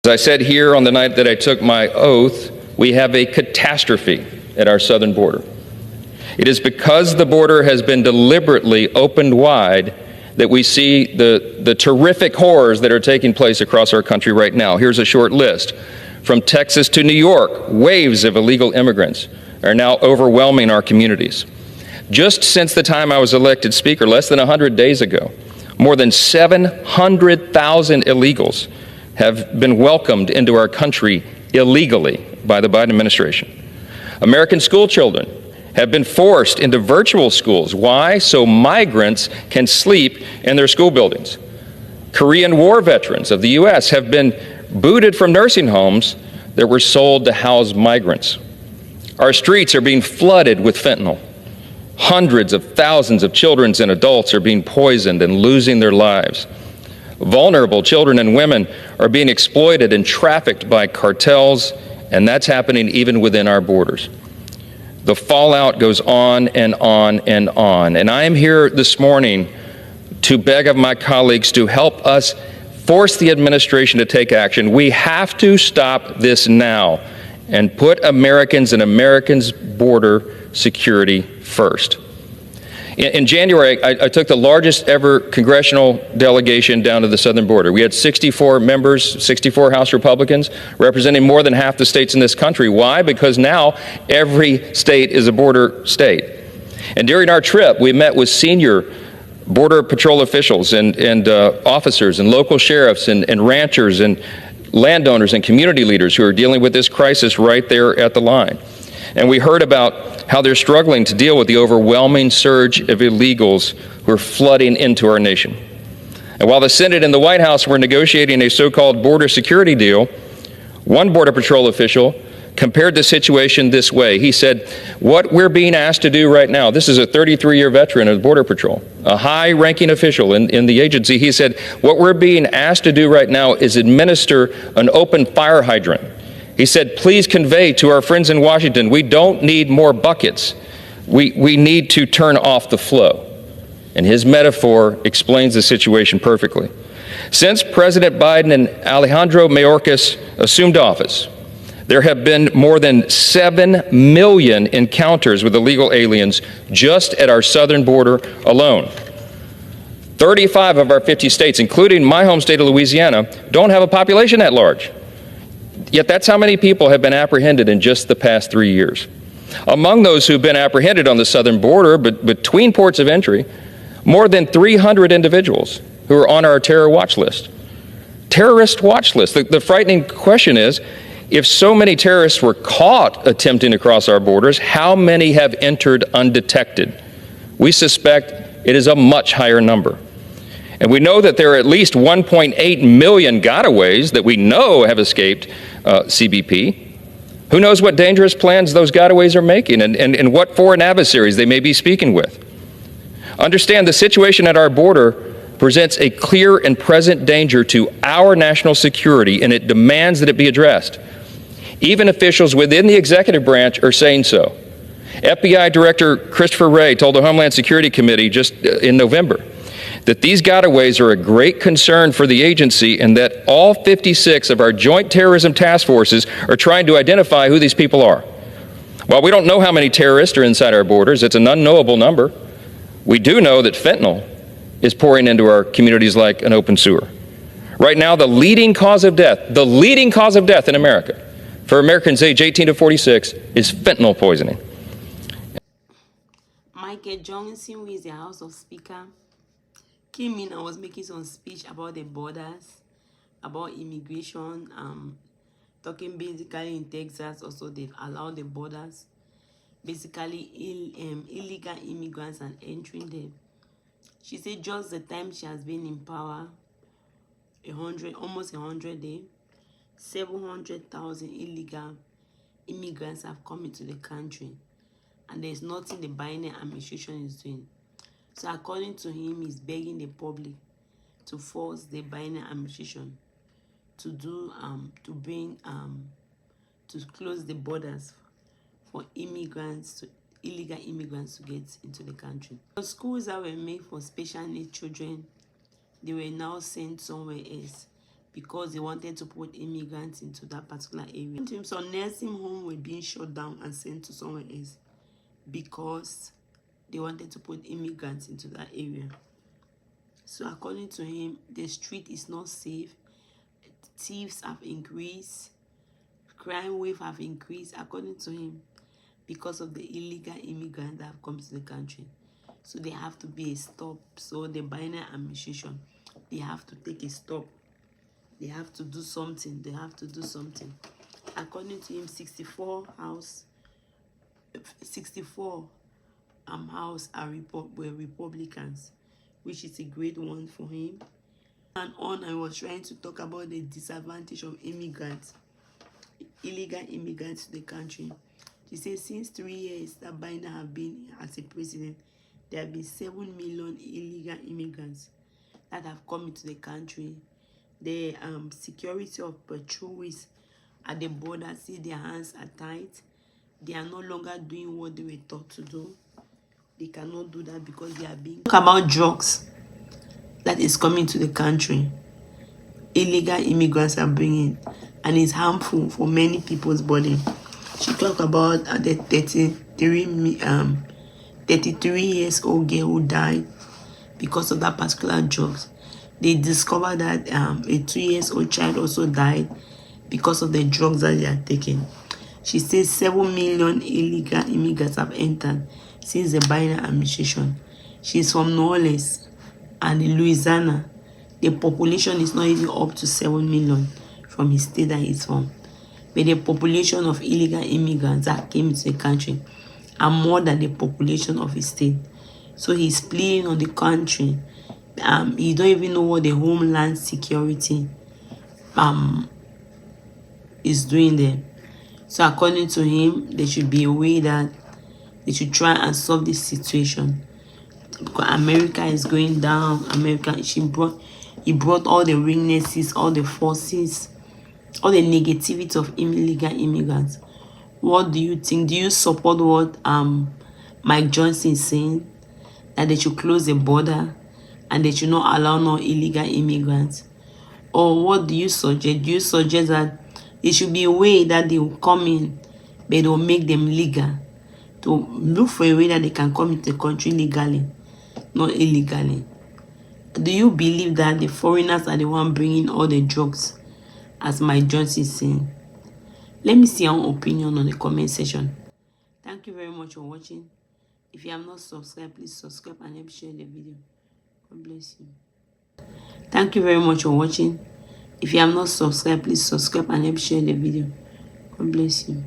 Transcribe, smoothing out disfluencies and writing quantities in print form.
As I said here on the night that I took my oath, we have a catastrophe at our southern border. It is because the border has been deliberately opened wide that we see the terrific horrors that are taking place across our country right now. Here's a short list. From Texas to New York, waves of illegal immigrants are now overwhelming our communities. Just since the time I was elected Speaker, less than 100 days ago, more than 700,000 illegals have been welcomed into our country illegally by the Biden administration. American school children have been forced into virtual schools. Why? So migrants can sleep in their school buildings. Korean War veterans of the U.S. have been booted from nursing homes that were sold to house migrants. Our streets are being flooded with fentanyl. Hundreds of thousands of children and adults are being poisoned and losing their lives. Vulnerable children and women are being exploited and trafficked by cartels, and that's happening even within our borders. The fallout goes on and on and on. And I am here this morning to beg of my colleagues to help us force the administration to take action. We have to stop this now and put Americans and Americans' border security first. In January, I took the largest ever congressional delegation down to the southern border. We had 64 members, 64 House Republicans, representing more than half the states in this country. Why? Because now every state is a border state. And during our trip, we met with senior Border Patrol officials and officers and local sheriffs and ranchers and landowners and community leaders who are dealing with this crisis right there at the line. And we heard about how they're struggling to deal with the overwhelming surge of illegals who are flooding into our nation. And while the Senate and the White House were negotiating a so-called border security deal, one Border Patrol official compared the situation this way. He said, what we're being asked to do right now, this is a 33-year veteran of Border Patrol, a high-ranking official in the agency. He said, what we're being asked to do right now is administer an open fire hydrant. He said, please convey to our friends in Washington, we don't need more buckets. We need to turn off the flow. And his metaphor explains the situation perfectly. Since President Biden and Alejandro Mayorkas assumed office, there have been more than 7 million encounters with illegal aliens just at our southern border alone. 35 of our 50 states, including my home state of Louisiana, don't have a population that large. Yet that's how many people have been apprehended in just the past 3 years. Among those who've been apprehended on the southern border, but between ports of entry, more than 300 individuals who are on our terror watch list. Terrorist watch list. The frightening question is, if so many terrorists were caught attempting to cross our borders, how many have entered undetected? We suspect it is a much higher number. And we know that there are at least 1.8 million gotaways that we know have escaped CBP. Who knows what dangerous plans those gotaways are making and what foreign adversaries they may be speaking with. Understand the situation at our border presents a clear and present danger to our national security, and it demands that it be addressed. Even officials within the executive branch are saying so. FBI Director Christopher Wray told the Homeland Security Committee just in November that these gotaways are a great concern for the agency and that all 56 of our joint terrorism task forces are trying to identify who these people are. While we don't know how many terrorists are inside our borders, it's an unknowable number. We do know that fentanyl is pouring into our communities like an open sewer. Right now, the leading cause of death in America for Americans age 18 to 46 is fentanyl poisoning. Michael Johnson, who is the House of Speaker, came in and was making some speech about the borders, about immigration, talking basically in Texas also they've allowed the borders, basically illegal immigrants and entering them. She said just the time she has been in power, almost 100 days, 700,000 illegal immigrants have come into the country, and there's nothing the Biden administration is doing. So according to him, he's begging the public to force the Biden administration to do to close the borders for illegal immigrants to get into the country. The schools that were made for special needs children, they were now sent somewhere else. because they wanted to put immigrants into that particular area. So nursing homes were being shut down and sent to somewhere else because they wanted to put immigrants into that area. So according to him, the street is not safe. Thieves have increased. Crime wave have increased, according to him, because of the illegal immigrants that have come to the country. So they have to be a stop. So the Biden administration, they have to take a stop. They have to do something. They have to do something. According to him, 64 house were Republicans, which is a great one for him. And on, I was trying to talk about the disadvantage of immigrants, illegal immigrants to the country. She says since 3 years that Biden have been as a president, there have been 7 million illegal immigrants that have come into the country. The security of patrols at the border, see their hands are tight. They are no longer doing what they were taught to do. They cannot do that because they are being... Talk about drugs that is coming to the country. Illegal immigrants are bringing, and it's harmful for many people's body. She talked about the 33 years old girl who died because of that particular drugs. They discovered that a 2 years old child also died because of the drugs that they are taking. She says 7 million illegal immigrants have entered since the Biden administration. She's from New Orleans and in Louisiana. The population is not even up to 7 million from his state that he's from. But the population of illegal immigrants that came into the country are more than the population of his state. So he's pleading on the country. He don't even know what the Homeland Security is doing there. So according to him, there should be a way that they should try and solve this situation. Because America is going down. He brought all the weaknesses, all the forces, all the negativity of illegal immigrants. What do you think? Do you support what Mike Johnson is saying? That they should close the border and they should not allow no illegal immigrants? Or what do you suggest? Do you suggest that there should be a way that they will come in, but they will make them legal? To look for a way that they can come into the country legally, not illegally. Do you believe that the foreigners are the one bringing all the drugs, as Mike Johnson is saying? Let me see your opinion on the comment section. Thank you very much for watching. If you have not subscribed, please subscribe and help share the video. God bless you. Thank you very much for watching. If you have not subscribed, please subscribe and help share the video. God bless you.